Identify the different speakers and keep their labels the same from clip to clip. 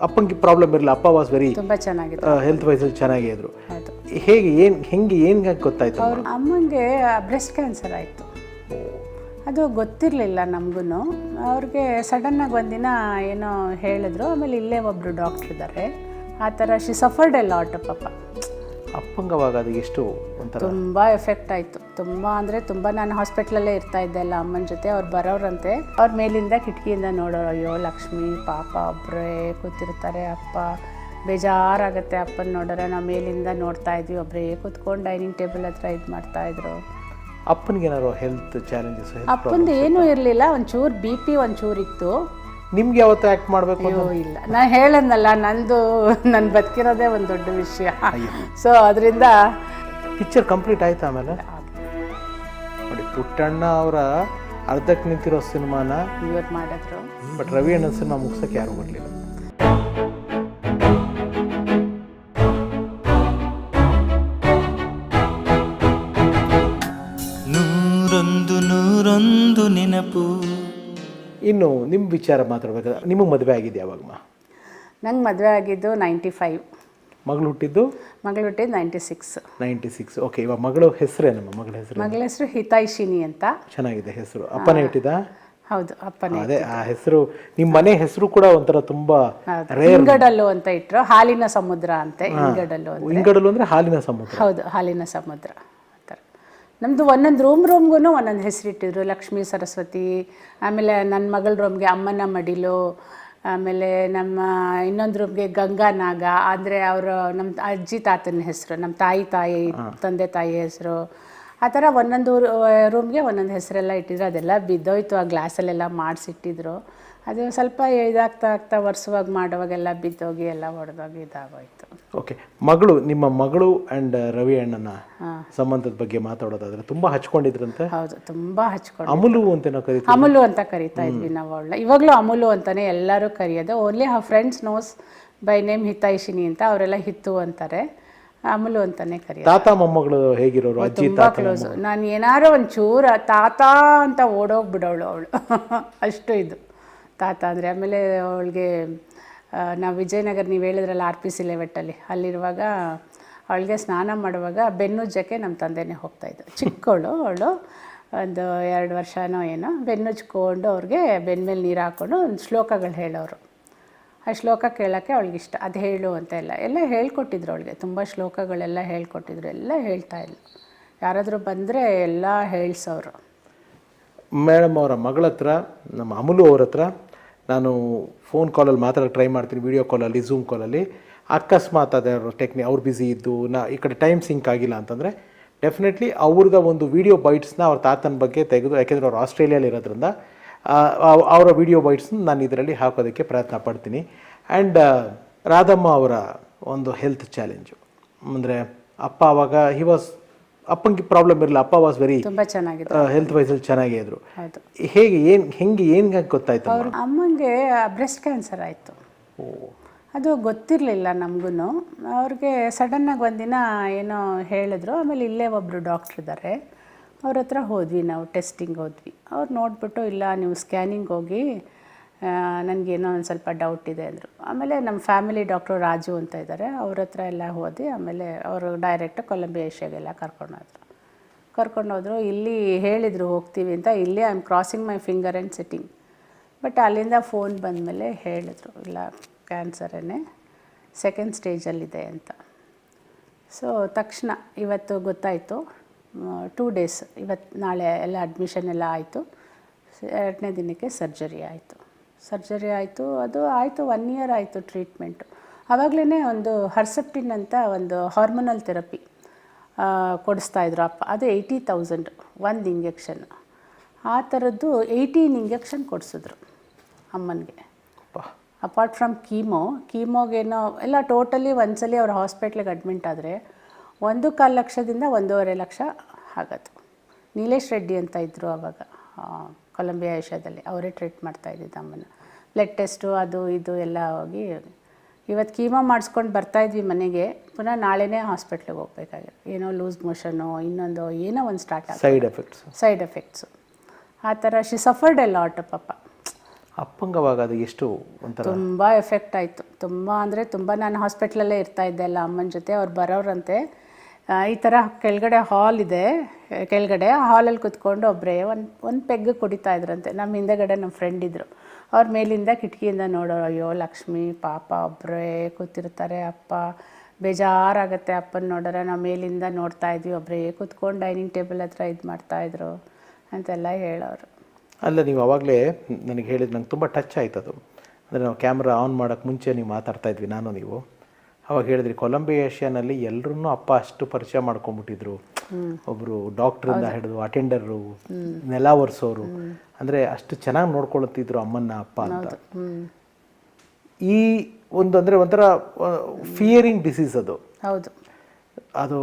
Speaker 1: ಅಪ್ಪಂಗೆ ಪ್ರಾಬ್ಲಮ್ ಇರಲಿಲ್ಲ, ಅಪ್ಪ ವಾಸ್ ವೆರಿ
Speaker 2: ತುಂಬ ಚೆನ್ನಾಗಿತ್ತು,
Speaker 1: ಹೆಲ್ತ್ ವೈಸಲ್ಲಿ ಚೆನ್ನಾಗೇ ಇದ್ರು.
Speaker 2: ಹೌದು.
Speaker 1: ಹೇಗೆ ಏನು ಗೊತ್ತಾಯ್ತು?
Speaker 2: ಅವ್ರ ಅಮ್ಮಂಗೆ ಬ್ರೆಸ್ಟ್ ಕ್ಯಾನ್ಸರ್ ಆಯಿತು. ಅದು ಗೊತ್ತಿರಲಿಲ್ಲ ನಮಗೂ. ಅವ್ರಿಗೆ ಸಡನ್ನಾಗಿ ಒಂದಿನ ಏನೋ ಹೇಳಿದ್ರು. ಆಮೇಲೆ ಇಲ್ಲೇ ಒಬ್ಬರು ಡಾಕ್ಟ್ರ್ ಇದ್ದಾರೆ. ಆ ಥರ ಶಿ ಸಫರ್ಡ್ ಎ ಲಾಟ್ ಪಾಪ.
Speaker 1: ಅಪ್ಪಂಗವಾಗ ಅದು ಎಷ್ಟು ಒಂಥರ
Speaker 2: ತುಂಬ ಎಫೆಕ್ಟ್ ಆಯಿತು. ತುಂಬ ಅಂದರೆ ತುಂಬ. ನಾನು ಹಾಸ್ಪಿಟ್ಲಲ್ಲೇ ಇರ್ತಾಯಿದ್ದೆ ಅಲ್ಲ ಅಮ್ಮನ ಜೊತೆ. ಅವ್ರು ಬರೋರಂತೆ, ಅವ್ರ ಮೇಲಿಂದ ಕಿಟಕಿಯಿಂದ ನೋಡೋರು, ಅಯ್ಯೋ ಲಕ್ಷ್ಮಿ ಪಾಪ ಒಬ್ಬರೇ ಕೂತಿರ್ತಾರೆ, ಅಪ್ಪ ಬೇಜಾರಾಗುತ್ತೆ ಅಪ್ಪನ ನೋಡೋರೆ. ನಾವು ಮೇಲಿಂದ ನೋಡ್ತಾ ಇದ್ವಿ, ಒಬ್ಬರೇ ಕೂತ್ಕೊಂಡು ಡೈನಿಂಗ್ ಟೇಬಲ್ ಹತ್ರ ಇದು ಮಾಡ್ತಾಯಿದ್ರು.
Speaker 1: ಅಪ್ಪನಿಗೆ ಏನಾದ್ರು ಹೆಲ್ತ್ ಚಾಲೆಂಜಸ್?
Speaker 2: ಅಪ್ಪಂದು ಏನೂ ಇರಲಿಲ್ಲ, ಒಂಚೂರು ಬಿ ಪಿ ಒಂಚೂರಿತ್ತು.
Speaker 1: ನಿಮ್ಗೆ ಯಾವತ್ತೂ ಆ್ಯಕ್ಟ್ ಮಾಡಬೇಕು?
Speaker 2: ಇಲ್ಲ, ನಾನು ಹೇಳದ್ನಲ್ಲ, ನಾನು ಬದುಕಿರೋದೇ ಒಂದು ದೊಡ್ಡ ವಿಷಯ. ಸೊ ಅದರಿಂದ
Speaker 1: ಪಿಕ್ಚರ್ ಕಂಪ್ಲೀಟ್ ಆಯ್ತು. ಆಮೇಲೆ ನೋಡಿ, ಪುಟ್ಟಣ್ಣ ಅವರ ಅರ್ಧಕ್ಕೆ ನಿಂತಿರೋ ಸಿನಿಮಾನ
Speaker 2: ಇವ್ರು ಮಾಡಿದ್ರು.
Speaker 1: ಬಟ್ ರವಿ ಅಣ್ಣ ಸಿನಿಮಾ ಮುಗ್ಸಕ್ಕೆ ಯಾರು ಬರಲಿಲ್ಲ.
Speaker 3: ನೂರೊಂದು ನೆನಪು.
Speaker 1: ಇನ್ನು ನಿಮ್ಮ ವಿಚಾರ ಮಾತಾಡ್ಬೇಕಾದ್ರೆ, ನಿಮಗೆ ಮದುವೆ ಆಗಿದೆ ಯಾವಾಗಮ್ಮ?
Speaker 2: ನಂಗೆ ಮದುವೆ ಆಗಿದ್ದು 95.
Speaker 1: ಮಗಳು ಹುಟ್ಟಿದ್ದು
Speaker 2: 96.
Speaker 1: 96. ಓಕೆ. ಇವಾಗ ಮಗಳು ಹೆಸರೇನಮ್ಮ? ಮಗಳ
Speaker 2: ಹೆಸರು ಹಿತೈಷಿನಿ ಅಂತ.
Speaker 1: ಚೆನ್ನಾಗಿದೆ ಹೆಸರು. ಅಪ್ಪನೇ ಇಟ್ಟಿದ್ದ?
Speaker 2: ಹೌದು, ಅಪ್ಪನೇ.
Speaker 1: ಅದೇ ಆ ಹೆಸರು, ನಿಮ್ಮ ಮನೆ ಹೆಸರು ಕೂಡ ಒಂಥರ ತುಂಬಾ
Speaker 2: ಇಂಗಡಲ್ಲು ಅಂತ ಇಟ್ರು. ಹಾಲಿನ ಸಮುದ್ರ ಅಂತೆ ಇಂಗಡಲ್ಲು.
Speaker 1: ಇಂಗಡಲು ಅಂದ್ರೆ ಹಾಲಿನ ಸಮುದ್ರ.
Speaker 2: ಹೌದು, ಹಾಲಿನ ಸಮುದ್ರ. ನಮ್ಮದು ಒಂದೊಂದು ರೂಮ್ಗೂ ಒಂದೊಂದು ಹೆಸರಿಟ್ಟಿದ್ರು. ಲಕ್ಷ್ಮೀ ಸರಸ್ವತಿ, ಆಮೇಲೆ ನನ್ನ ಮಗಳ ರೂಮ್ಗೆ ಅಮ್ಮನ ಮಡಿಲು, ಆಮೇಲೆ ನಮ್ಮ ಇನ್ನೊಂದು ರೂಮ್ಗೆ ಗಂಗಾನಾಗ, ಅಂದರೆ ಅವರು ನಮ್ಮ ಅಜ್ಜಿ ತಾತನ ಹೆಸರು, ನಮ್ಮ ತಂದೆ ತಾಯಿ ಹೆಸರು. ಆ ಥರ ಒಂದೊಂದು ರೂಮ್ಗೆ ಒಂದೊಂದು ಹೆಸರೆಲ್ಲ ಇಟ್ಟಿದ್ರು. ಅದೆಲ್ಲ ಬಿದ್ದೋಯ್ತು, ಆ ಗ್ಲಾಸಲ್ಲೆಲ್ಲ ಮಾಡಿಸಿಟ್ಟಿದ್ರು. ಅದು ಸ್ವಲ್ಪ ಇದಾಗ್ತಾ ವರ್ಷವಾಗಿ ಮಾಡುವಾಗೆಲ್ಲ ಬಿದ್ದೋಗಿ ಎಲ್ಲ ಒಡೆದೋಗಿ ಇದಾಗೋಯ್ತು.
Speaker 1: ಓಕೆ. ನಿಮ್ಮ ಮಗಳು ಆ್ಯಂಡ್ ರವಿ ಅಣ್ಣನ ಸಂಬಂಧದ ಬಗ್ಗೆ ಮಾತಾಡೋದಾದ್ರೆ ತುಂಬ ಹಚ್ಕೊಂಡಿದ್ರಂತೆ?
Speaker 2: ಹೌದು, ತುಂಬ ಹಚ್ಕೊಂಡು.
Speaker 1: ಅಮುಲು ಅಂತ ನಾವು ಕರಿತೀವಿ.
Speaker 2: ಅಮುಲು ಅಂತ ಕರಿತಾ ಇದ್ವಿ ನಾವು ಅವಳ. ಇವಾಗಲೂ ಅಮುಲು ಅಂತಲೇ ಎಲ್ಲರೂ ಕರೆಯೋದು. Only her friends knows by name Hitaishini ಅಂತ. ಅವರೆಲ್ಲ ಹಿತ್ತು ಅಂತಾರೆ, ಅಮುಲು ಅಂತಲೇ ಕರೆಯೋದು.
Speaker 1: ತಾತ ಮೊಮ್ಮಗಳು ಹೇಗಿರೋರು? ಅಜ್ಜಿ
Speaker 2: ತುಂಬ ಕ್ಲೋಸು. ನಾನು ಏನಾರು ಒಂಚೂರು ತಾತ ಅಂತ ಓಡೋಗ್ಬಿಡೋಳು ಅವಳು. ಅಷ್ಟು ಇದು ತಾತ ಅಂದರೆ. ಆಮೇಲೆ ಅವಳಿಗೆ ನಾವು ವಿಜಯನಗರ, ನೀವು ಹೇಳಿದ್ರಲ್ಲ RPC ಲೇಔಟಲ್ಲಿ, ಅಲ್ಲಿರುವಾಗ ಅವಳಿಗೆ ಸ್ನಾನ ಮಾಡುವಾಗ ಬೆನ್ನುಜ್ಜಕ್ಕೆ ನಮ್ಮ ತಂದೆನೇ ಹೋಗ್ತಾಯಿದ್ದು. ಚಿಕ್ಕವಳು ಅವಳು, ಒಂದು 2 ವರ್ಷನೋ ಏನೋ. ಬೆನ್ನುಜ್ಕೊಂಡು ಅವ್ರಿಗೆ ಬೆನ್ನ ಮೇಲೆ ನೀರು ಹಾಕ್ಕೊಂಡು ಒಂದು ಶ್ಲೋಕಗಳು ಹೇಳೋರು. ಆ ಶ್ಲೋಕ ಕೇಳೋಕ್ಕೆ ಅವಳಿಗಿಷ್ಟ. ಅದು ಹೇಳು ಅಂತ ಎಲ್ಲ ಹೇಳ್ಕೊಟ್ಟಿದ್ರು ಅವಳಿಗೆ. ತುಂಬ ಶ್ಲೋಕಗಳೆಲ್ಲ ಹೇಳ್ಕೊಟ್ಟಿದ್ರು, ಎಲ್ಲ ಹೇಳ್ತಾಯಿದ್ಲು. ಯಾರಾದರೂ ಬಂದರೆ ಎಲ್ಲ ಹೇಳಿಸೋರು.
Speaker 1: ಮೇಡಮ್ ಅವರ ಮಗಳ ಹತ್ರ, ನಮ್ಮ ಅಮುಲು ಅವ್ರ ಹತ್ರ ನಾನು ಫೋನ್ ಕಾಲಲ್ಲಿ ಮಾತಾಡೋಕ್ಕೆ ಟ್ರೈ ಮಾಡ್ತೀನಿ, ವಿಡಿಯೋ ಕಾಲಲ್ಲಿ, ಝೂಮ್ ಕಾಲಲ್ಲಿ. ಅಕಸ್ಮಾತ್ ಅದಾದ್ರು ಅವ್ರು ಬ್ಯುಸಿ ಇದ್ದು ಈ ಕಡೆ ಟೈಮ್ ಸಿಂಕ್ ಆಗಿಲ್ಲ ಅಂತಂದರೆ ಡೆಫಿನೆಟ್ಲಿ ಅವ್ರದ ಒಂದು ವಿಡಿಯೋ ಬೈಟ್ಸ್ನ ಅವ್ರ ತಾತನ ಬಗ್ಗೆ ತೆಗೆದು, ಯಾಕೆಂದರೆ ಅವ್ರು ಆಸ್ಟ್ರೇಲಿಯಲ್ಲಿ ಇರೋದ್ರಿಂದ ಅವರ ವಿಡಿಯೋ ಬೈಟ್ಸ್ನ ನಾನು ಇದರಲ್ಲಿ ಹಾಕೋದಕ್ಕೆ ಪ್ರಯತ್ನ ಪಡ್ತೀನಿ. ಆ್ಯಂಡ್ ರಾಧಮ್ಮ ಅವರ ಒಂದು ಹೆಲ್ತ್ ಚಾಲೆಂಜು ಅಂದರೆ, ಅಪ್ಪ ಆವಾಗ ಅಪ್ಪಂಗೆ ಪ್ರಾಬ್ಲಮ್ ಇರಲಿಲ್ಲ, ಅಪ್ಪ ವಾಸ್ ವೆರಿ
Speaker 2: ತುಂಬ ಚೆನ್ನಾಗಿತ್ತು,
Speaker 1: ಹೆಲ್ತ್ ವೈಸಲ್ಲಿ ಚೆನ್ನಾಗೇ ಇದ್ರು.
Speaker 2: ಹೌದು.
Speaker 1: ಹೇಗೆ ಏನು ಗೊತ್ತಾಯ್ತು?
Speaker 2: ಅವ್ರ ಅಮ್ಮಂಗೆ ಬ್ರೆಸ್ಟ್ ಕ್ಯಾನ್ಸರ್ ಆಯಿತು. ಅದು ಗೊತ್ತಿರಲಿಲ್ಲ ನಮಗೂ. ಅವ್ರಿಗೆ ಸಡನ್ನಾಗಿ ಒಂದಿನ ಏನೋ ಹೇಳಿದ್ರು. ಆಮೇಲೆ ಇಲ್ಲೇ ಒಬ್ಬರು ಡಾಕ್ಟ್ರ್ ಇದ್ದಾರೆ, ಅವ್ರ ಹತ್ರ ಹೋದ್ವಿ ನಾವು. ಟೆಸ್ಟಿಂಗ್ ಹೋದ್ವಿ. ಅವ್ರು ನೋಡಿಬಿಟ್ಟು, ಇಲ್ಲ ನೀವು ಸ್ಕ್ಯಾನಿಂಗ್ ಹೋಗಿ, ನನಗೇನೋ ಒಂದು ಸ್ವಲ್ಪ ಡೌಟ್ ಇದೆ ಅಂದರು. ಆಮೇಲೆ ನಮ್ಮ ಫ್ಯಾಮಿಲಿ ಡಾಕ್ಟ್ರು ರಾಜು ಅಂತ ಇದ್ದಾರೆ, ಅವ್ರ ಹತ್ರ ಎಲ್ಲ ಹೋದ್ವಿ. ಆಮೇಲೆ ಅವರು ಡೈರೆಕ್ಟ್ ಕೊಲಂಬಿಯಾ ಏಷ್ಯಾಗೆಲ್ಲ ಕರ್ಕೊಂಡೋದ್ರು. ಇಲ್ಲಿ ಹೇಳಿದರು ಹೋಗ್ತೀವಿ ಅಂತ. ಇಲ್ಲೇ I am crossing my finger and sitting. But ಅಲ್ಲಿಂದ ಫೋನ್ ಬಂದಮೇಲೆ ಹೇಳಿದ್ರು, ಇಲ್ಲ ಕ್ಯಾನ್ಸರೇ, 2nd ಸ್ಟೇಜಲ್ಲಿದೆ ಅಂತ. ಸೊ ತಕ್ಷಣ ಇವತ್ತು ಗೊತ್ತಾಯಿತು. 2 ಡೇಸ್, ಇವತ್ತು ನಾಳೆ ಎಲ್ಲ ಅಡ್ಮಿಷನ್ ಎಲ್ಲ ಆಯಿತು. 2ನೇ ದಿನಕ್ಕೆ ಸರ್ಜರಿ ಆಯಿತು. ಅದು ಆಯಿತು, 1 ಇಯರ್ ಆಯಿತು ಟ್ರೀಟ್ಮೆಂಟು. ಆವಾಗಲೇ ಒಂದು ಹರ್ಸೆಪ್ಟಿನ್ ಅಂತ ಒಂದು ಹಾರ್ಮೋನಲ್ ಥೆರಪಿ ಕೊಡಿಸ್ತಾಯಿದ್ರು ಅಪ್ಪ. ಅದು 80,000 ಒಂದು ಇಂಜೆಕ್ಷನ್. ಆ ಥರದ್ದು 18 ಇಂಜೆಕ್ಷನ್ ಕೊಡಿಸಿದ್ರು ಅಮ್ಮನಿಗೆ. ಅಪಾರ್ಟ್ ಫ್ರಮ್ ಕೀಮೋಗೇನೋ ಎಲ್ಲ ಟೋಟಲಿ ಒಂದ್ಸಲಿ ಅವ್ರ ಹಾಸ್ಪಿಟ್ಲಿಗೆ ಅಡ್ಮಿಂಟ್ ಆದರೆ 1.25 ಲಕ್ಷದಿಂದ 1.5 ಲಕ್ಷ ಆಗತ್ತು. ನೀಲೇಶ್ ರೆಡ್ಡಿ ಅಂತ ಇದ್ದರು ಆವಾಗ ಕೊಲಂಬಿಯಾ ಏಷ್ಯಾದಲ್ಲಿ, ಅವರೇ ಟ್ರೀಟ್ ಮಾಡ್ತಾಯಿದ್ದಿದ್ದು ಅಮ್ಮನ. ಬ್ಲಡ್ ಟೆಸ್ಟು ಅದು ಇದು ಎಲ್ಲ ಹೋಗಿ ಇವತ್ತು ಕೀಮೋ ಮಾಡಿಸ್ಕೊಂಡು ಬರ್ತಾಯಿದ್ವಿ ಮನೆಗೆ. ಪುನಃ ನಾಳೆನೇ ಹಾಸ್ಪಿಟ್ಲಿಗೆ ಹೋಗ್ಬೇಕಾಗಿದೆ. ಏನೋ ಲೂಸ್ ಮೋಷನು, ಇನ್ನೊಂದು ಏನೋ ಒಂದು ಸ್ಟಾರ್ಟ್ ಆಗುತ್ತೆ, ಸೈಡ್ ಎಫೆಕ್ಟ್ಸು. ಆ ಥರ ಶಿ ಸಫರ್ಡ್ ಎ ಲಾಟ್ ಪಾಪ.
Speaker 1: ಅಪ್ಪಂಗವಾಗ ಅದು ಎಷ್ಟು ಒಂಥರ
Speaker 2: ತುಂಬ ಎಫೆಕ್ಟ್ ಆಯಿತು, ತುಂಬ ಅಂದರೆ ತುಂಬ. ನಾನು ಹಾಸ್ಪಿಟ್ಲಲ್ಲೇ ಇರ್ತಾಯಿದ್ದೆ ಅಲ್ಲ ಅಮ್ಮನ ಜೊತೆ. ಅವ್ರು ಬರೋರಂತೆ, ಈ ಥರ ಕೆಳಗಡೆ ಹಾಲ್ ಇದೆ, ಕೆಳಗಡೆ ಹಾಲಲ್ಲಿ ಕುತ್ಕೊಂಡು ಒಬ್ಬರೇ ಒಂದು ಪೆಗ್ ಕುಡಿತಾ ಇದ್ರಂತೆ. ನಮ್ಮ ಹಿಂದೆಗಡೆ ನಮ್ಮ ಫ್ರೆಂಡ್ ಇದ್ದರು, ಅವ್ರ ಮೇಲಿಂದ ಕಿಟಕಿಯಿಂದ ನೋಡೋರು, ಅಯ್ಯೋ ಲಕ್ಷ್ಮಿ ಪಾಪ ಒಬ್ಬರೇ ಕೂತಿರ್ತಾರೆ, ಅಪ್ಪ ಬೇಜಾರಾಗತ್ತೆ ಅಪ್ಪನ ನೋಡಿದ್ರೆ. ನಾವು ಮೇಲಿಂದ ನೋಡ್ತಾ ಇದ್ವಿ, ಒಬ್ಬರೇ ಕೂತ್ಕೊಂಡು ಡೈನಿಂಗ್ ಟೇಬಲ್ ಹತ್ರ ಇದು ಮಾಡ್ತಾಯಿದ್ರು ಅಂತೆಲ್ಲ ಹೇಳೋರು.
Speaker 1: ಅಲ್ಲ, ನೀವು ಆವಾಗಲೇ ನನಗೆ ಹೇಳಿದ್ದು ನಂಗೆ ತುಂಬ ಟಚ್ ಆಯ್ತು ಅದು. ಅಂದರೆ ನಾವು ಕ್ಯಾಮ್ರಾ ಆನ್ ಮಾಡೋಕ್ಕೆ ಮುಂಚೆ ನೀವು ಮಾತಾಡ್ತಾ ಇದ್ವಿ ನಾನು ನೀವು, ಅವಾಗ ಹೇಳಿದ್ರಿ ಕೊಲಂಬಿಯಾ ಏಷ್ಯಾನಲ್ಲಿ ಎಲ್ಲರೂ ಅಪ್ಪ ಅಷ್ಟು ಪರಿಚಯ ಮಾಡ್ಕೊಂಬಿಟ್ಟಿದ್ರು. ಒಬ್ಬರು ಡಾಕ್ಟ್ರಿಂದ ಹಿಡಿದು ಅಟೆಂಡರು, ನೆಲ ಒರೆಸೋರು, ಅಂದರೆ ಅಷ್ಟು ಚೆನ್ನಾಗಿ ನೋಡ್ಕೊಳ್ತಿದ್ರು ಅಮ್ಮನ್ನ ಅಪ್ಪ ಅಂತ. ಈ ಒಂದು ಅಂದರೆ ಒಂಥರ ಫಿಯರಿಂಗ್ ಡಿಸೀಸ್ ಅದು.
Speaker 2: ಹೌದು,
Speaker 1: ಅದು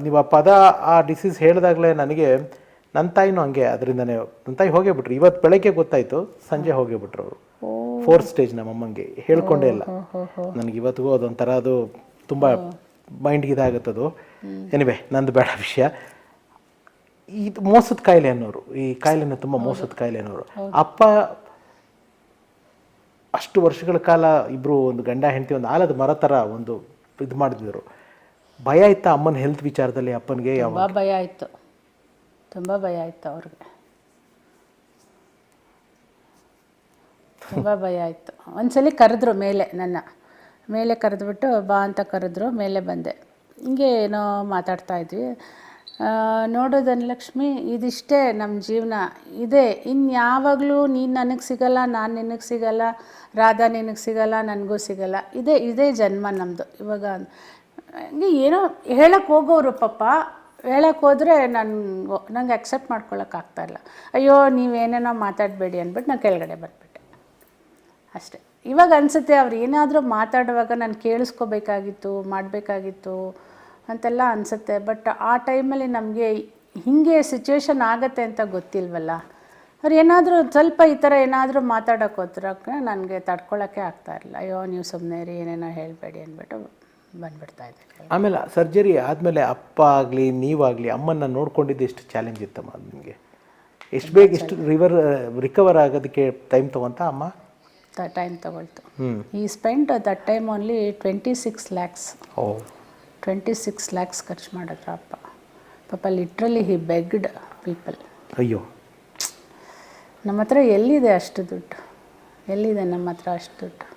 Speaker 1: ನೀವು ಆ ಪದ ಆ ಡಿಸೀಸ್ ಹೇಳಿದಾಗಲೇ ನನಗೆ ನನ್ನ ತಾಯಿನೂ ಹಂಗೆ, ಅದರಿಂದನೇ ನನ್ನ ತಾಯಿ ಹೋಗೇ ಬಿಟ್ರು. ಇವತ್ತು ಬೆಳಗ್ಗೆ ಗೊತ್ತಾಯಿತು, ಸಂಜೆ ಹೋಗೇ ಬಿಟ್ರು ಅವರು. 4th ಸ್ಟೇಜ್ ನಮ್ಮಮ್ಮಂಗೆ ಹೇಳ್ಕೊಂಡೇ ಇಲ್ಲ. ನನಗೆ ಇವತ್ತಿಗೂ ಅದೊಂಥರ ಅದು ತುಂಬ ಮೈಂಡ್ಗೆ ಇದಾಗುತ್ತದು. ಎನಿವೆ, ನಂದು ಬೇಡ ವಿಷಯ. ಇದು ಮೋಸದ ಕಾಯಿಲೆ ಅನ್ನೋರು, ಈ ಕಾಯಿಲೆನ ತುಂಬ ಮೋಸದ ಕಾಯಿಲೆ ಅನ್ನೋರು. ಅಪ್ಪ ಅಷ್ಟು ವರ್ಷಗಳ ಕಾಲ ಇಬ್ಬರು ಒಂದು ಗಂಡ ಹೆಂಡತಿ ಒಂದು ಆಲದ ಮರ ಥರ ಒಂದು ಇದು ಮಾಡಿದ್ರು. ಭಯ ಆಯ್ತಾ ಅಮ್ಮನ ಹೆಲ್ತ್ ವಿಚಾರದಲ್ಲಿ ಅಪ್ಪನಿಗೆ?
Speaker 2: ತುಂಬ ಭಯ ಆಯಿತು, ತುಂಬ ಭಯ ಆಯಿತು ಅವ್ರಿಗೆ, ತುಂಬ ಭಯ ಆಯಿತು. ಒಂದ್ಸಲಿ ಕರೆದ್ರು ನನ್ನ ಮೇಲೆ ಕರೆದ್ಬಿಟ್ಟು ಬಾ ಅಂತ ಕರೆದ್ರು. ಮೇಲೆ ಬಂದೆ, ಹಿಂಗೆ ಏನೋ ಮಾತಾಡ್ತಾಯಿದ್ವಿ. ನೋಡು ಧನಲಕ್ಷ್ಮಿ, ಇದಿಷ್ಟೇ ನಮ್ಮ ಜೀವನ ಇದೆ, ಇನ್ಯಾವಾಗಲೂ ನೀನು ನನಗೆ ಸಿಗಲ್ಲ, ನಾನು ನಿನಗೆ ಸಿಗಲ್ಲ, ರಾಧಾ ನಿನಗೆ ಸಿಗಲ್ಲ, ನನಗೂ ಸಿಗಲ್ಲ, ಇದೇ ಜನ್ಮ ನಮ್ಮದು. ಇವಾಗ ಹಂಗೆ ಏನೋ ಹೇಳಕ್ಕೆ ಹೋಗೋರು ಪಾಪ, ಹೇಳಕ್ಕೆ ಹೋದರೆ ನಂಗೆ ಅಕ್ಸೆಪ್ಟ್ ಮಾಡ್ಕೊಳಕ್ಕಾಗ್ತಾಯಿಲ್ಲ. ಅಯ್ಯೋ ನೀವೇನೇನೋ ಮಾತಾಡಬೇಡಿ ಅಂದ್ಬಿಟ್ಟು ನಾನು ಕೆಳಗಡೆ ಬಂದುಬಿಟ್ಟೆ ಅಷ್ಟೇ. ಇವಾಗ ಅನಿಸುತ್ತೆ ಅವ್ರು ಏನಾದರೂ ಮಾತಾಡುವಾಗ ನಾನು ಕೇಳಿಸ್ಕೋಬೇಕಾಗಿತ್ತು, ಮಾಡಬೇಕಾಗಿತ್ತು ಅಂತೆಲ್ಲ ಅನಿಸುತ್ತೆ. ಬಟ್ ಆ ಟೈಮಲ್ಲಿ ನಮಗೆ ಹೀಗೆ ಸಿಚುವೇಶನ್ ಆಗುತ್ತೆ ಅಂತ ಗೊತ್ತಿಲ್ವಲ್ಲ. ಅವ್ರು ಏನಾದರೂ ಸ್ವಲ್ಪ ಈ ಥರ ಏನಾದರೂ ಮಾತಾಡೋಕೆ ಹೋದ್ರೆ ನನಗೆ ತಡ್ಕೊಳ್ಳೋಕ್ಕೆ ಆಗ್ತಾಯಿರಲಿಲ್ಲ. ಅಯ್ಯೋ ನೀವು ಸುಮ್ಮನೆ ರೀ, ಏನೇನೋ ಹೇಳಬೇಡಿ ಅಂದ್ಬಿಟ್ಟು ಬಂದುಬಿಡ್ತಾ ಇದ್ದೆ.
Speaker 1: ಆಮೇಲೆ ಸರ್ಜರಿ ಆದಮೇಲೆ ಅಪ್ಪ ಆಗಲಿ ನೀವಾಗಲಿ ಅಮ್ಮನ್ನ ನೋಡ್ಕೊಂಡಿದ್ದು ಎಷ್ಟು ಚಾಲೆಂಜ್ ಇತ್ತಮ್ಮ ನಿಮಗೆ? ಎಷ್ಟು ಬೇಗ ಎಷ್ಟು ರಿಕವರ್ ಆಗೋದಕ್ಕೆ ಟೈಮ್ ತೊಗೊಂತ ಅಮ್ಮ?
Speaker 2: ಟೈಮ್ ತೊಗೊಳ್ತು. ಈ spend that time only 26 lakhs. 26 lakhs ಖರ್ಚು ಮಾಡಿದ್ರು ಅಪ್ಪ. ಪಾಪ ಲಿಟ್ರಲಿ ಹಿ ಬೆಗ್ಡ್ ಪೀಪಲ್.
Speaker 1: ಅಯ್ಯೋ,
Speaker 2: ನಮ್ಮ ಹತ್ರ ಎಲ್ಲಿದೆ ಅಷ್ಟು ದುಡ್ಡು? ಎಲ್ಲಿದೆ ನಮ್ಮ ಹತ್ರ ಅಷ್ಟು ದುಡ್ಡು?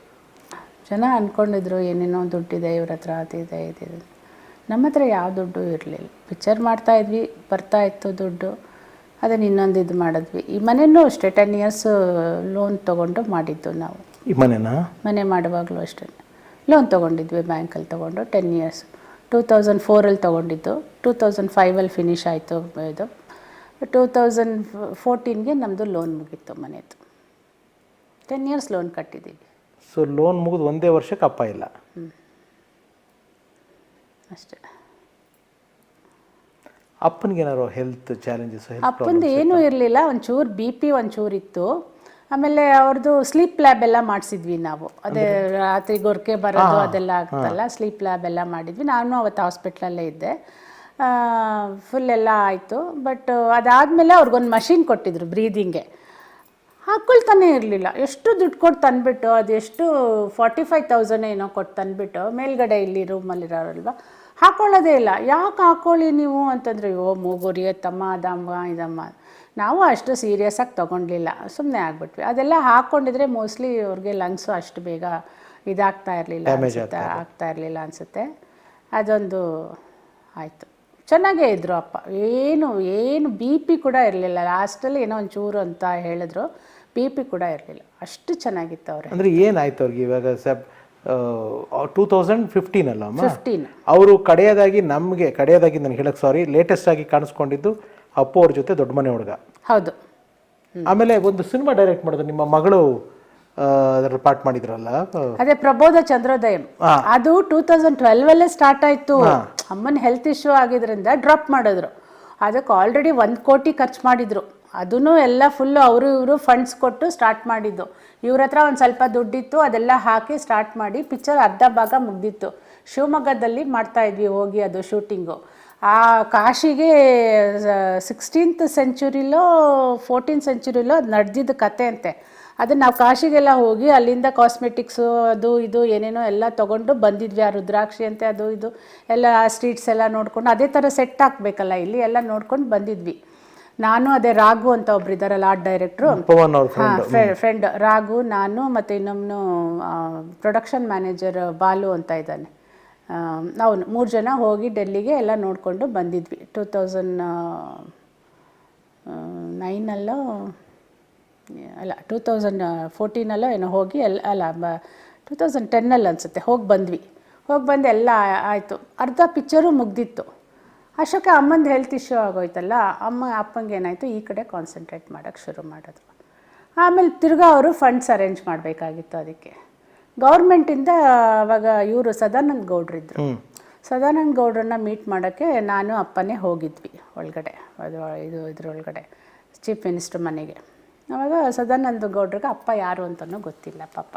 Speaker 2: ಜನ ಅಂದ್ಕೊಂಡಿದ್ರು ಏನೇನೋ ದುಡ್ಡಿದೆ ಇವ್ರ ಹತ್ರ, ಅದಿದೆ ಇದಿದೆ. ನಮ್ಮ ಹತ್ರ ಯಾವ ದುಡ್ಡು ಇರಲಿಲ್ಲ. ಪಿಕ್ಚರ್ ಮಾಡ್ತಾಯಿದ್ವಿ, ಬರ್ತಾಯಿತ್ತು ದುಡ್ಡು, ಅದನ್ನು ಇನ್ನೊಂದು ಇದು ಮಾಡಿದ್ವಿ. ಈ ಮನೆಯೂ ಅಷ್ಟೇ 10 years ಲೋನ್ ತೊಗೊಂಡು ಮಾಡಿದ್ದು ನಾವು.
Speaker 1: ಈ ಮನೆ
Speaker 2: ಮಾಡುವಾಗಲೂ ಅಷ್ಟೇ ಲೋನ್ ತೊಗೊಂಡಿದ್ವಿ, ಬ್ಯಾಂಕಲ್ಲಿ ತೊಗೊಂಡು 10 years. 2004 ತೊಗೊಂಡಿದ್ದು, 2005 ಫಿನಿಶ್ ಆಯಿತು ಇದು. 2014 ನಮ್ಮದು ಲೋನ್ ಮುಗೀತು ಮನೆಯದು. 10 years ಲೋನ್ ಕಟ್ಟಿದ್ದೀವಿ.
Speaker 1: ಸೊ ಲೋನ್ ಮುಗಿದು ಒಂದೇ ವರ್ಷಕ್ಕೆ ಅಪ್ಪ ಇಲ್ಲ?
Speaker 2: ಅಷ್ಟೇ.
Speaker 1: ಅಪ್ಪನಿಗೇನಾರು ಹೆಲ್ತ್ ಚಾಲೆಂಜಸ್?
Speaker 2: ಅಪ್ಪಂದು ಏನೂ ಇರಲಿಲ್ಲ, ಒಂಚೂರು BP ಒಂಚೂರಿತ್ತು. ಆಮೇಲೆ ಅವ್ರದ್ದು ಸ್ಲೀಪ್ ಲ್ಯಾಬ್ ಎಲ್ಲ ಮಾಡಿಸಿದ್ವಿ ನಾವು. ಅದೇ ರಾತ್ರಿ ಗೊರಕೆ ಬರೋದು ಅದೆಲ್ಲ ಆಗ್ತಲ್ಲ, ಸ್ಲೀಪ್ ಲ್ಯಾಬ್ ಎಲ್ಲ ಮಾಡಿದ್ವಿ. ನಾನು ಅವತ್ತು ಹಾಸ್ಪಿಟ್ಲಲ್ಲೇ ಇದ್ದೆ. ಫುಲ್ ಎಲ್ಲ ಆಯಿತು. ಬಟ್ ಅದಾದಮೇಲೆ ಅವ್ರಿಗೊಂದು ಮಷಿನ್ ಕೊಟ್ಟಿದ್ರು ಬ್ರೀದಿಂಗ್ಗೆ. ಹಾಕ್ಕೊಳ್ತಾನೆ ಇರಲಿಲ್ಲ. ಎಷ್ಟು ದುಡ್ಡು ಕೊಟ್ಟು ತಂದುಬಿಟ್ಟು, ಅದೆಷ್ಟು 45,000 ಏನೋ ಕೊಟ್ಟು ತಂದುಬಿಟ್ಟು ಮೇಲ್ಗಡೆ ಇಲ್ಲಿ ರೂಮಲ್ಲಿರೋರಲ್ವ, ಹಾಕ್ಕೊಳ್ಳೋದೇ ಇಲ್ಲ. ಯಾಕೆ ಹಾಕ್ಕೊಳ್ಳಿ ನೀವು ಅಂತಂದರೆ, ಓ ಮೂಗುರಿಯತ್ತಮ್ಮ ಅದಮ್ಮ ಇದಮ್ಮ. ನಾವು ಅಷ್ಟು ಸೀರಿಯಸ್ಸಾಗಿ ತೊಗೊಂಡಿಲ್ಲ, ಸುಮ್ಮನೆ ಆಗಿಬಿಟ್ವಿ. ಅದೆಲ್ಲ ಹಾಕ್ಕೊಂಡಿದ್ರೆ ಮೋಸ್ಟ್ಲಿ ಅವ್ರಿಗೆ ಲಂಗ್ಸು ಅಷ್ಟು ಬೇಗ ಇದಾಗ್ತಾ ಇರಲಿಲ್ಲ ಅನಿಸುತ್ತೆ, ಆಗ್ತಾ ಇರಲಿಲ್ಲ ಅನಿಸುತ್ತೆ. ಅದೊಂದು ಆಯಿತು. ಚೆನ್ನಾಗೇ ಇದ್ದರು ಅಪ್ಪ, ಏನು BP ಕೂಡ ಇರಲಿಲ್ಲ. ಲಾಸ್ಟಲ್ಲಿ ಏನೋ ಒಂಚೂರು ಅಂತ ಹೇಳಿದ್ರು, BP ಕೂಡ ಇರಲಿಲ್ಲ. ಅಷ್ಟು ಚೆನ್ನಾಗಿತ್ತು ಅವ್ರೆ.
Speaker 1: ಅಂದರೆ ಏನಾಯ್ತು ಅವ್ರಿಗೆ ಇವಾಗ? 2015 ಅಲ್ಲ ಅಮ್ಮ?
Speaker 2: 15.
Speaker 1: ಅವರು ಕಡೆಯದಾಗಿ ನನಗೆ ಹೇಳಕ್ಕೆ ಸಾರಿ, ಲೇಟೆಸ್ಟ್ ಆಗಿ ಕಾಣಿಸ್ಕೊಂಡಿದ್ದು ಅಪ್ಪು ಅವ್ರ ಜೊತೆ ದೊಡ್ಡ ಮನೆ ಹುಡುಗ.
Speaker 2: ಹೌದು.
Speaker 1: ಆಮೇಲೆ ಒಂದು ಸಿನಿಮಾ ಡೈರೆಕ್ಟ್ ಮಾಡಿದ್ರು, ನಿಮ್ಮ ಮಗಳು ಅದರ ಪಾರ್ಟ್ ಮಾಡಿದ್ರಲ್ಲ,
Speaker 2: ಅದೇ ಪ್ರಬೋಧ ಚಂದ್ರೋದಯಂ. ಅದು 2012 ಸ್ಟಾರ್ಟ್ ಆಯಿತು. ಅಮ್ಮನ ಹೆಲ್ತ್ ಇಶ್ಯೂ ಆಗಿದ್ರಿಂದ ಡ್ರಾಪ್ ಮಾಡಿದ್ರು. ಅದಕ್ಕೆ ಆಲ್ರೆಡಿ 1 ಕೋಟಿ ಖರ್ಚು ಮಾಡಿದ್ರು. ಅದೂ ಎಲ್ಲ ಫುಲ್ಲು ಇವರು ಫಂಡ್ಸ್ ಕೊಟ್ಟು ಸ್ಟಾರ್ಟ್ ಮಾಡಿದ್ದು. ಇವ್ರ ಹತ್ರ ಒಂದು ಸ್ವಲ್ಪ ದುಡ್ಡಿತ್ತು, ಅದೆಲ್ಲ ಹಾಕಿ ಸ್ಟಾರ್ಟ್ ಮಾಡಿ ಪಿಕ್ಚರ್ ಅರ್ಧ ಭಾಗ ಮುಗ್ದಿತ್ತು. ಶಿವಮೊಗ್ಗದಲ್ಲಿ ಮಾಡ್ತಾಯಿದ್ವಿ ಹೋಗಿ ಅದು ಶೂಟಿಂಗು. ಆ ಕಾಶಿಗೆ 16th centuryಲೋ 14th centuryಲೋ ಅದು ನಡೆದಿದ್ದ ಕತೆ ಅಂತೆ. ಅದನ್ನು ನಾವು ಕಾಶಿಗೆಲ್ಲ ಹೋಗಿ ಅಲ್ಲಿಂದ ಕಾಸ್ಮೆಟಿಕ್ಸು ಅದು ಇದು ಏನೇನೋ ಎಲ್ಲ ತೊಗೊಂಡು ಬಂದಿದ್ವಿ. ಆ ರುದ್ರಾಕ್ಷಿ ಅಂತೆ ಅದು ಇದು ಎಲ್ಲ ಸ್ಟ್ರೀಟ್ಸ್ ಎಲ್ಲ ನೋಡ್ಕೊಂಡು ಅದೇ ಥರ ಸೆಟ್ ಹಾಕಬೇಕಲ್ಲ ಇಲ್ಲಿ ಎಲ್ಲ ನೋಡ್ಕೊಂಡು ಬಂದಿದ್ವಿ. ನಾನು ಅದೇ ರಾಘು ಅಂತ ಒಬ್ರು ಇದ್ದಾರಲ್ಲ ಆರ್ಟ್ ಡೈರೆಕ್ಟ್ರು, ಫ್ರೆಂಡ್ ರಾಘು, ನಾನು ಮತ್ತು ಇನ್ನೊಬ್ಬನು ಪ್ರೊಡಕ್ಷನ್ ಮ್ಯಾನೇಜರ್ ಬಾಲು ಅಂತ ಇದ್ದಾನೆ, ಅವನು 3 ಜನ ಹೋಗಿ ಡೆಲ್ಲಿಗೆ ಎಲ್ಲ ನೋಡಿಕೊಂಡು ಬಂದಿದ್ವಿ. 2009 ಅಲ್ಲ 2014 ಏನೋ ಹೋಗಿ ಅಲ್ಲ 2010 ಅನಿಸುತ್ತೆ ಹೋಗಿ ಬಂದ್ವಿ. ಹೋಗಿ ಬಂದು ಎಲ್ಲ ಆಯಿತು. ಅರ್ಧ ಪಿಕ್ಚರು ಮುಗ್ದಿತ್ತು. ಅಷ್ಟಕ್ಕೆ ಅಮ್ಮಂದು ಹೆಲ್ತ್ ಇಶ್ಯೂ ಆಗೋಯ್ತಲ್ಲ, ಅಪ್ಪಂಗೆ ಏನಾಯಿತು ಈ ಕಡೆ ಕಾನ್ಸಂಟ್ರೇಟ್ ಮಾಡೋಕ್ಕೆ ಶುರು ಮಾಡಿದ್ರು. ಆಮೇಲೆ ತಿರ್ಗಾ ಅವರು ಫಂಡ್ಸ್ ಅರೇಂಜ್ ಮಾಡಬೇಕಾಗಿತ್ತು. ಅದಕ್ಕೆ ಗೌರ್ಮೆಂಟಿಂದ ಆವಾಗ ಇವರು ಸದಾನಂದ ಗೌಡ್ರಿದ್ರು. ಸದಾನಂದ ಗೌಡ್ರನ್ನ ಮೀಟ್ ಮಾಡೋಕ್ಕೆ ನಾನು ಅಪ್ಪನೇ ಹೋಗಿದ್ವಿ ಒಳಗಡೆ, ಇದ್ರೊಳಗಡೆ ಚೀಫ್ ಮಿನಿಸ್ಟರ್ ಮನೆಗೆ. ಆವಾಗ ಸದಾನಂದ ಗೌಡ್ರಿಗೆ ಅಪ್ಪ ಯಾರು ಅಂತಲೂ ಗೊತ್ತಿಲ್ಲ ಪಾಪ.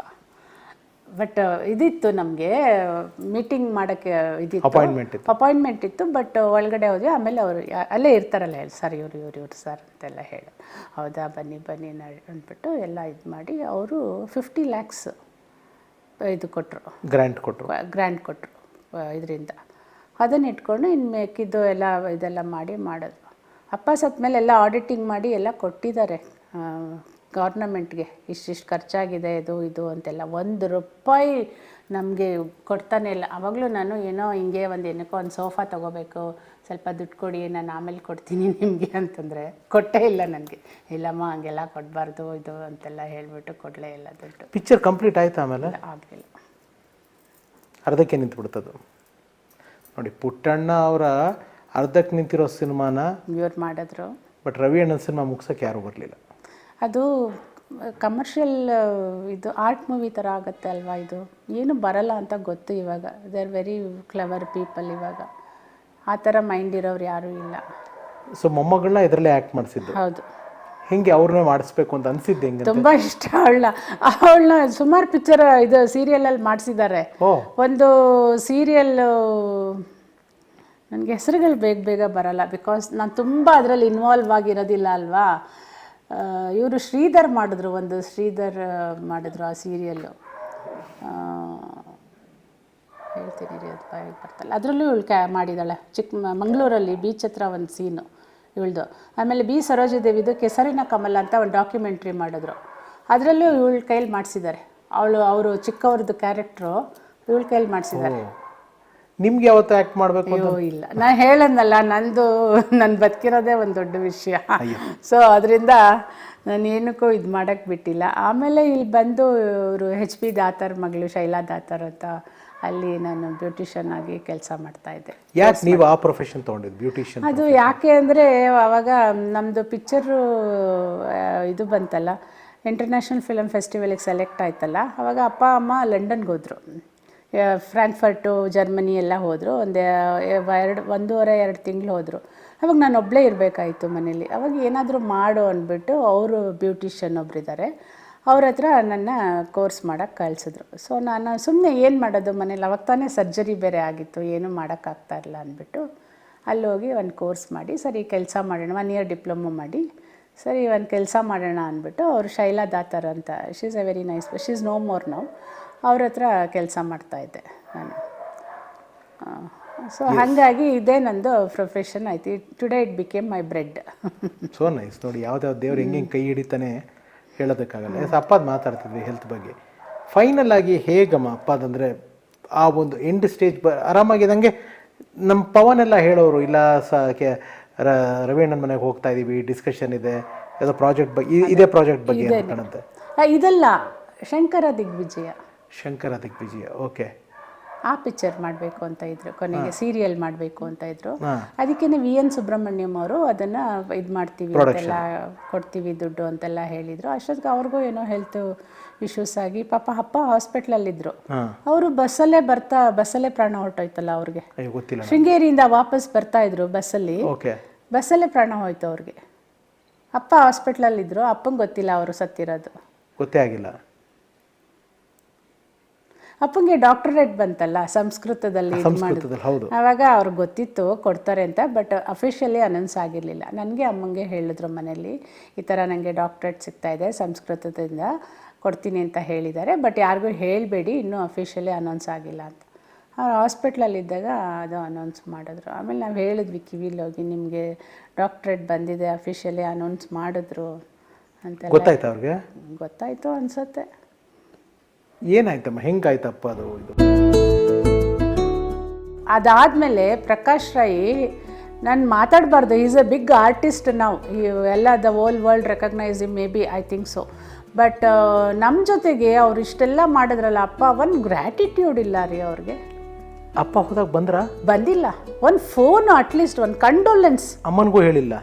Speaker 2: ಬಟ್ ಇದಿತ್ತು ನಮಗೆ ಮೀಟಿಂಗ್ ಮಾಡೋಕ್ಕೆ ಇದಿತ್ತು, ಅಪಾಯಿಂಟ್ಮೆಂಟ್ ಇತ್ತು. ಬಟ್ ಒಳಗಡೆ ಹೋದ್ವಿ. ಆಮೇಲೆ ಅವರು ಅಲ್ಲೇ ಇರ್ತಾರಲ್ಲ ಸರ್ ಇವರು ಸರ್ ಅಂತೆಲ್ಲ ಹೇಳಿ, ಹೌದಾ ಬನ್ನಿ ಅಂದ್ಬಿಟ್ಟು ಎಲ್ಲ ಇದು ಮಾಡಿ ಅವರು 50 lakhs ಇದು ಕೊಟ್ಟರು, ಗ್ರ್ಯಾಂಟ್ ಕೊಟ್ಟರು ಇದರಿಂದ. ಅದನ್ನು ಇಟ್ಕೊಂಡು ಇನ್ನು ಮೇಕಿದ್ದು ಎಲ್ಲ ಇದೆಲ್ಲ ಮಾಡಿದ್ರು. ಅಪ್ಪ ಸತ್ತ ಮೇಲೆ ಎಲ್ಲ ಆಡಿಟಿಂಗ್ ಮಾಡಿ ಎಲ್ಲ ಕೊಟ್ಟಿದ್ದಾರೆ ಗೌರ್ನಮೆಂಟ್ಗೆ, ಇಷ್ಟಿಷ್ಟು ಖರ್ಚಾಗಿದೆ ಇದು ಅಂತೆಲ್ಲ. 1 ರೂಪಾಯಿ ನಮಗೆ ಕೊಡ್ತಾನೆ ಇಲ್ಲ. ಆವಾಗಲೂ ನಾನು ಏನೋ ಹಿಂಗೆ ಏನಕ್ಕೋ ಒಂದು ಸೋಫಾ ತೊಗೋಬೇಕು, ಸ್ವಲ್ಪ ದುಡ್ಡು ಕೊಡಿ, ನಾನು ಆಮೇಲೆ ಕೊಡ್ತೀನಿ ನಿಮಗೆ ಅಂತಂದರೆ ಕೊಟ್ಟೇ ಇಲ್ಲ ನನಗೆ. ಇಲ್ಲಮ್ಮ ಹಂಗೆಲ್ಲ ಕೊಡಬಾರ್ದು ಇದು ಅಂತೆಲ್ಲ ಹೇಳಿಬಿಟ್ಟು ಕೊಡಲೇ ಇಲ್ಲ ದುಡ್ಡು.
Speaker 1: ಪಿಕ್ಚರ್ ಕಂಪ್ಲೀಟ್ ಆಯಿತು ಆಮೇಲೆ
Speaker 2: ಆಗಲಿಲ್ಲ,
Speaker 1: ಅರ್ಧಕ್ಕೆ ನಿಂತುಬಿಡ್ತದು ನೋಡಿ. ಪುಟ್ಟಣ್ಣ ಅವರ ಅರ್ಧಕ್ಕೆ ನಿಂತಿರೋ ಸಿನಿಮಾನ
Speaker 2: ಇವ್ರು ಮಾಡಿದ್ರು.
Speaker 1: ಬಟ್ ರವಿ ಅಣ್ಣನ ಸಿನಿಮಾ ಮುಗ್ಸೋಕ್ಕೆ ಯಾರೂ ಬರಲಿಲ್ಲ.
Speaker 2: ಅದು ಕಮರ್ಷಿಯಲ್ ಇದು ಆರ್ಟ್ ಮೂವಿ ಥರ ಆಗುತ್ತೆ ಅಲ್ವಾ, ಇದು ಏನು ಬರಲ್ಲ ಅಂತ ಗೊತ್ತು ಇವಾಗ. They are very clever people ಇವಾಗ. ಆ ಥರ ಮೈಂಡ್ ಇರೋರು ಯಾರೂ ಇಲ್ಲ.
Speaker 1: ಸೊ ಮೊಮ್ಮಗಳನ್ನ ಇದರಲ್ಲೇ ಆ್ಯಕ್ಟ್ ಮಾಡಿಸಿದ್ದು.
Speaker 2: ಹೌದು.
Speaker 1: ಹಿಂಗೆ ಅವ್ರನ್ನೇ ಮಾಡಿಸ್ಬೇಕು ಅಂತ ಅನಿಸಿದ್ದು ಹೆಂಗೆ?
Speaker 2: ತುಂಬ ಇಷ್ಟ ಅವಳನ್ನ ಸುಮಾರು ಪಿಕ್ಚರ್ ಇದು ಸೀರಿಯಲಲ್ಲಿ ಮಾಡಿಸಿದ್ದಾರೆ. ಒಂದು ಸೀರಿಯಲ್ಲು ನನಗೆ ಹೆಸರುಗಳು ಬೇಗ ಬರಲ್ಲ, ಬಿಕಾಸ್ ನಾನು ತುಂಬ ಅದರಲ್ಲಿ ಇನ್ವಾಲ್ವ್ ಆಗಿರೋದಿಲ್ಲ ಅಲ್ವಾ. ಇವರು ಶ್ರೀಧರ್ ಮಾಡಿದ್ರು ಮಾಡಿದ್ರು ಆ ಸೀರಿಯಲ್ಲು. ಹೇಳ್ತೀನಿ ರೀ, ಅದು ಬಾಯಿಗೆ ಬರ್ತಲ್ಲ. ಅದರಲ್ಲೂ ಇವಳು ಮಾಡಿದ್ದಾಳೆ. ಮಂಗಳೂರಲ್ಲಿ ಬೀಚ್ ಹತ್ರ ಒಂದು ಸೀನು ಇವಳ್ದು. ಆಮೇಲೆ ಬಿ ಸರೋಜದೇವಿದು ಕೆಸರಿನ ಕಮಲ ಅಂತ ಒಂದು ಡಾಕ್ಯುಮೆಂಟ್ರಿ ಮಾಡಿದ್ರು. ಅದರಲ್ಲೂ ಇವಳ ಕೈಲಿ ಮಾಡಿಸಿದ್ದಾರೆ. ಅವರು ಚಿಕ್ಕವ್ರದ್ದು ಕ್ಯಾರೆಕ್ಟ್ರು ಇವಳ ಕೈಲಿ ಮಾಡಿಸಿದ್ದಾರೆ.
Speaker 1: ನಿಮ್ಗೆ ಯಾವತ್ತು ಆ್ಯಕ್ಟ್ ಮಾಡಬೇಕು?
Speaker 2: ಅಯ್ಯೋ ಇಲ್ಲ, ನಾನು ಹೇಳನ್ನಲ್ಲ, ನಾನು ಬದುಕಿರೋದೇ ಒಂದು ದೊಡ್ಡ ವಿಷಯ. ಸೊ ಅದರಿಂದ ನಾನು ಏನಕ್ಕೂ ಇದು ಮಾಡೋಕ್ಕೆ ಬಿಟ್ಟಿಲ್ಲ. ಆಮೇಲೆ ಇಲ್ಲಿ ಬಂದು ಇವರು HP ದಾತಾರ್ ಮಗಳು ಶೈಲಾ ದಾತಾರ್ ಅಂತ, ಅಲ್ಲಿ ನಾನು ಬ್ಯೂಟಿಷಿಯನ್ ಆಗಿ ಕೆಲಸ ಮಾಡ್ತಾಯಿದ್ದೆ.
Speaker 1: ಯಾಕೆ ನೀವು ಆ ಪ್ರೊಫೆಷನ್ ತೊಗೊಂಡಿದ್ದು ಬ್ಯೂಟಿಷಿಯನ್?
Speaker 2: ಅದು ಯಾಕೆ ಅಂದರೆ ಆವಾಗ ನಮ್ಮದು ಪಿಕ್ಚರು ಇದು ಬಂತಲ್ಲ, ಇಂಟರ್ನ್ಯಾಷನಲ್ ಫಿಲಮ್ ಫೆಸ್ಟಿವಲಿಗೆ ಸೆಲೆಕ್ಟ್ ಆಯ್ತಲ್ಲ. ಆವಾಗ ಅಪ್ಪ ಅಮ್ಮ ಲಂಡನ್ಗೆ ಹೋದರು, ಫ್ರಾಂಕ್ಫರ್ಟು ಜರ್ಮನಿ ಎಲ್ಲ ಹೋದರು. 1.5-2 ತಿಂಗಳು ಹೋದರು. ಅವಾಗ ನಾನು ಒಬ್ಬಳೇ ಇರಬೇಕಾಯಿತು ಮನೇಲಿ. ಅವಾಗ ಏನಾದರೂ ಮಾಡು ಅಂದ್ಬಿಟ್ಟು ಅವರು ಬ್ಯೂಟಿಷಿಯನ್ ಒಬ್ಬರಿದ್ದಾರೆ, ಅವ್ರ ಹತ್ರ ನನ್ನ ಕೋರ್ಸ್ ಮಾಡೋಕ್ಕೆ ಕಳಿಸಿದ್ರು. ಸೊ ನಾನು ಸುಮ್ಮನೆ ಏನು ಮಾಡೋದು ಮನೇಲಿ, ಅವಾಗ ತಾನೇ ಸರ್ಜರಿ ಬೇರೆ ಆಗಿತ್ತು, ಏನೂ ಮಾಡೋಕ್ಕಾಗ್ತಾಯಿಲ್ಲ ಅಂದ್ಬಿಟ್ಟು ಅಲ್ಲೋಗಿ ಒಂದು ಕೋರ್ಸ್ ಮಾಡಿ ಸರಿ ಕೆಲಸ ಮಾಡೋಣ, 1 year ಡಿಪ್ಲೊಮೊ ಮಾಡಿ ಸರಿ ಒಂದು ಕೆಲಸ ಮಾಡೋಣ ಅಂದ್ಬಿಟ್ಟು ಅವರು ಶೈಲಾ ದಾತಾರ್ ಅಂತ, she is a very nice, she is no more now, ಅವ್ರ ಹತ್ರ ಕೆಲಸ ಮಾಡ್ತಾಯಿದ್ದೆ ನಾನು. ಸೊ ಹಾಗಾಗಿ ಇದೇ ನಂದು ಪ್ರೊಫೆಷನ್ ಆಯ್ತು. Today it became my bread.
Speaker 1: So nice. ನೋಡಿ, ಯಾವ್ದಾವ್ದು ದೇವ್ರು ಹೆಂಗೆ ಕೈ ಹಿಡಿತಾನೆ ಹೇಳೋದಕ್ಕಾಗಲ್ಲ. ಅಪ್ಪದು ಮಾತಾಡ್ತಿದ್ವಿ ಹೆಲ್ತ್ ಬಗ್ಗೆ. ಫೈನಲ್ ಆಗಿ ಹೇಗಮ್ಮ ಅಪ್ಪದಂದರೆ ಆ ಒಂದು ಎಂಡ್ ಸ್ಟೇಜ್ ಆರಾಮಾಗಿದ್ದಂಗೆ ನಮ್ಮ ಪವನ್ ಎಲ್ಲ ಹೇಳೋರು, ಇಲ್ಲ ರವೀಣ್ಣನ ಮನೆಗೆ ಹೋಗ್ತಾ ಇದ್ದೀವಿ, ಡಿಸ್ಕಷನ್ ಇದೆ, ಯಾವುದೋ ಪ್ರಾಜೆಕ್ಟ್ ಬಗ್ಗೆ, ಇದೇ ಪ್ರಾಜೆಕ್ಟ್ ಬಗ್ಗೆ ಕಾಣುತ್ತೆ.
Speaker 2: ಇದಲ್ಲ, ಶಂಕರ ದಿಗ್ವಿಜಯ. ಓಕೆ. ಆ ಪಿಕ್ಚರ್ ಮಾಡಬೇಕು ಅಂತ ಇದ್ರು, ಕೊನೆಗೆ ಸೀರಿಯಲ್ ಮಾಡಬೇಕು ಅಂತ ಇದ್ರು. ಅದಕ್ಕೇ VN ಸುಬ್ರಹ್ಮಣ್ಯಂ ಅವರು ಅದನ್ನು ಇದು ಮಾಡ್ತೀವಿ ಅಂತೆಲ್ಲ ಕೊಡ್ತೀವಿ ದುಡ್ಡು ಅಂತೆಲ್ಲ ಹೇಳಿದರು. ಅಷ್ಟೊತ್ತಿಗೆ ಅವ್ರಿಗೂ ಏನೋ ಹೆಲ್ತ್ ಇಶ್ಯೂಸ್ ಆಗಿ ಪಾಪ ಅಪ್ಪ ಹಾಸ್ಪಿಟ್ಲಲ್ಲಿದ್ದರು. ಅವರು ಬಸ್ಸಲ್ಲೇ ಪ್ರಾಣ ಹೊರಟೋಯ್ತಲ್ಲ ಅವ್ರಿಗೆ. ಶೃಂಗೇರಿಯಿಂದ ವಾಪಸ್ ಬರ್ತಾಯಿದ್ರು ಬಸ್ಸಲ್ಲೇ ಪ್ರಾಣ ಹೋಯ್ತು ಅವ್ರಿಗೆ. ಅಪ್ಪ ಹಾಸ್ಪಿಟ್ಲಲ್ಲಿದ್ದರು, ಅಪ್ಪಂಗೆ ಗೊತ್ತಿಲ್ಲ ಅವರು ಸತ್ತಿರೋದು,
Speaker 1: ಗೊತ್ತೇ ಆಗಿಲ್ಲ.
Speaker 2: ಅಪ್ಪಂಗೆ ಡಾಕ್ಟರೇಟ್ ಬಂತಲ್ಲ ಸಂಸ್ಕೃತದಲ್ಲಿ ಇದು ಮಾಡಿದ್ರು.
Speaker 1: ಸಂಸ್ಕೃತದಲ್ಲಿ ಹೌದು.
Speaker 2: ಆವಾಗ ಅವ್ರಿಗೆ ಗೊತ್ತಿತ್ತು ಕೊಡ್ತಾರೆ ಅಂತ, ಬಟ್ ಅಫಿಷಿಯಲಿ ಅನೌನ್ಸ್ ಆಗಿರಲಿಲ್ಲ. ನನಗೆ ಅಮ್ಮಂಗೆ ಹೇಳಿದ್ರು ಮನೇಲಿ, ಈ ಥರ ನನಗೆ ಡಾಕ್ಟ್ರೇಟ್ ಸಿಗ್ತಾಯಿದೆ ಸಂಸ್ಕೃತದಿಂದ, ಕೊಡ್ತೀನಿ ಅಂತ ಹೇಳಿದ್ದಾರೆ, ಬಟ್ ಯಾರಿಗೂ ಹೇಳಬೇಡಿ, ಇನ್ನೂ ಅಫಿಷಿಯಲಿ ಅನೌನ್ಸ್ ಆಗಿಲ್ಲ ಅಂತ. ಅವ್ರು ಹಾಸ್ಪಿಟ್ಲಲ್ಲಿದ್ದಾಗ ಅದು ಅನೌನ್ಸ್ ಮಾಡಿದ್ರು. ಆಮೇಲೆ ನಾವು ಹೇಳಿದ್ವಿ ಕಿವಿಲಿ ಹೋಗಿ, ನಿಮಗೆ ಡಾಕ್ಟ್ರೇಟ್ ಬಂದಿದೆ, ಅಫಿಷಿಯಲಿ ಅನೌನ್ಸ್ ಮಾಡಿದ್ರು ಅಂತೆಲ್ಲ.
Speaker 1: ಗೊತ್ತಾಯ್ತು ಅವ್ರಿಗೆ?
Speaker 2: ಗೊತ್ತಾಯಿತು ಅನಿಸುತ್ತೆ.
Speaker 1: ಏನಾಯ್ತಮ್ಮ, ಹೆಂಗಾಯ್ತಪ್ಪ ಅದು ಇದು?
Speaker 2: ಅದಾದಮೇಲೆ ಪ್ರಕಾಶ್ ರೈ, ನಾನು ಮಾತಾಡಬಾರ್ದು, ಈಸ್ ಎ ಬಿಗ್ ಆರ್ಟಿಸ್ಟ್ ನಾವು, ಎಲ್ಲ the whole world recognise may be, I think so. But ನಮ್ಮ ಜೊತೆಗೆ ಅವ್ರು ಇಷ್ಟೆಲ್ಲ ಮಾಡಿದ್ರಲ್ಲ ಅಪ್ಪ, ಒಂದು ಗ್ರ್ಯಾಟಿಟ್ಯೂಡ್ ಇಲ್ಲ ರೀ ಅವ್ರಿಗೆ.
Speaker 1: ಅಪ್ಪ ಹೋದಾಗ ಬಂದ್ರ?
Speaker 2: ಬಂದಿಲ್ಲ. ಒಂದು ಫೋನು, ಅಟ್ಲೀಸ್ಟ್ ಒಂದು ಕಂಡೋಲೆನ್ಸ್.
Speaker 1: ಅಮ್ಮನಿಗೂ ಹೇಳಿಲ್ಲ?